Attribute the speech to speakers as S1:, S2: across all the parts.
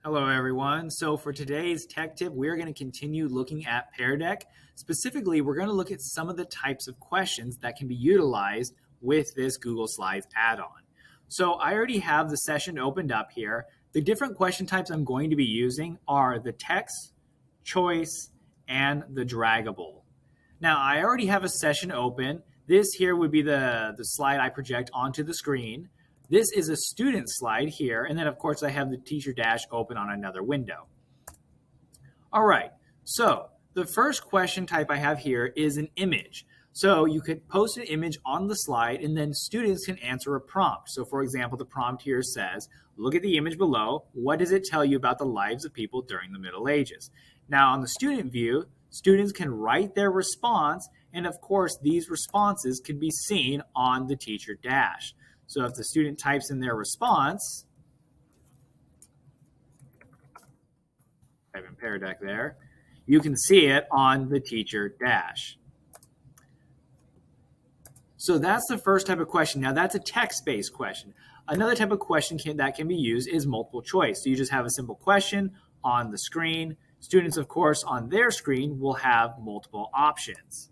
S1: Hello everyone. So for today's tech tip, we're going to continue looking at Pear Deck. Specifically, we're going to look at some of the types of questions that can be utilized with this Google Slides add-on. So I already have the session opened up here. The different question types I'm going to be using are the text, choice, and the draggable. Now I already have a session open. This here would be the slide I project onto the screen. This is a student slide here, and then of course I have the teacher dash open on another window. All right, so the first question type I have here is an image. So you could post an image on the slide and then students can answer a prompt. So for example, the prompt here says, look at the image below. What does it tell you about the lives of people during the Middle Ages? Now on the student view, students can write their response, and of course these responses can be seen on the teacher dash. So if the student types in their response, type in Pear Deck there, you can see it on the teacher dash. So that's the first type of question. Now that's a text-based question. Another type of question that can be used is multiple choice. So you just have a simple question on the screen. Students, of course, on their screen will have multiple options.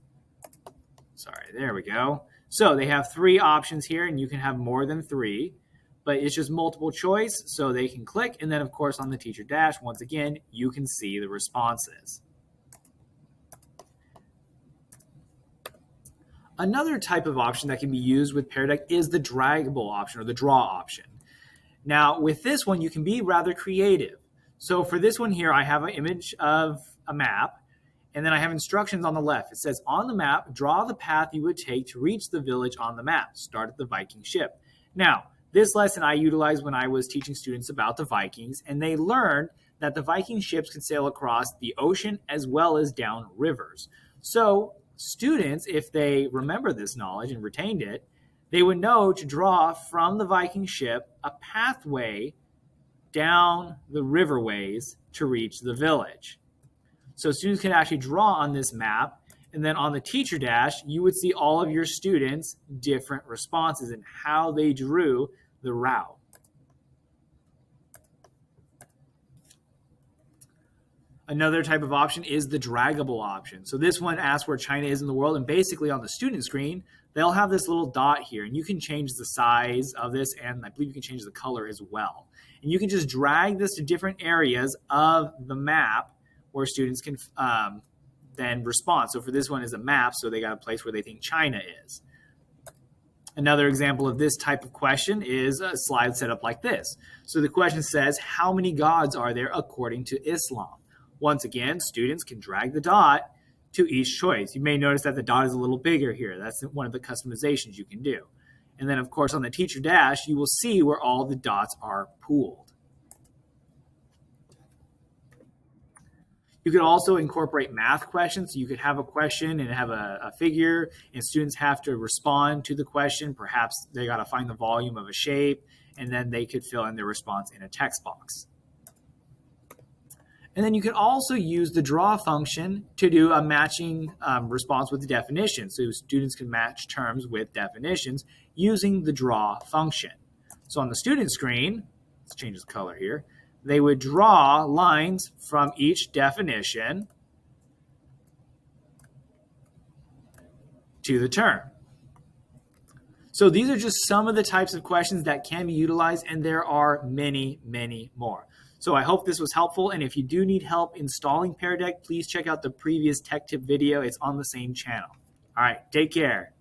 S1: Sorry, there we go. So they have 3 options here, and you can have more than 3, but it's just multiple choice, so they can click, and then of course on the teacher dash, once again, you can see the responses. Another type of option that can be used with Pear Deck is the draggable option or the draw option. Now with this one, you can be rather creative. So for this one here, I have an image of a map, and then I have instructions on the left. It says, on the map, draw the path you would take to reach the village on the map. Start at the Viking ship. Now, this lesson I utilized when I was teaching students about the Vikings, and they learned that the Viking ships could sail across the ocean as well as down rivers. So students, if they remember this knowledge and retained it, they would know to draw from the Viking ship a pathway down the riverways to reach the village. So students can actually draw on this map, and then on the teacher dash, you would see all of your students' different responses and how they drew the route. Another type of option is the draggable option. So this one asks where China is in the world, and basically on the student screen, they'll have this little dot here, and you can change the size of this, and I believe you can change the color as well. And you can just drag this to different areas of the map where students can then respond. So for this one is a map, so they got a place where they think China is. Another example of this type of question is a slide set up like this. So the question says, how many gods are there according to Islam? Once again, students can drag the dot to each choice. You may notice that the dot is a little bigger here. That's one of the customizations you can do. And then of course on the teacher dash, you will see where all the dots are pooled. You could also incorporate math questions. So you could have a question and have a figure, and students have to respond to the question. Perhaps they got to find the volume of a shape, and then they could fill in their response in a text box. And then you can also use the draw function to do a matching response with the definition. So students can match terms with definitions using the draw function. So on the student screen, let's change the color here, they would draw lines from each definition to the term. So these are just some of the types of questions that can be utilized, and there are many, many more. So I hope this was helpful, and if you do need help installing Pear Deck, please check out the previous tech tip video. It's on the same channel. All right, take care.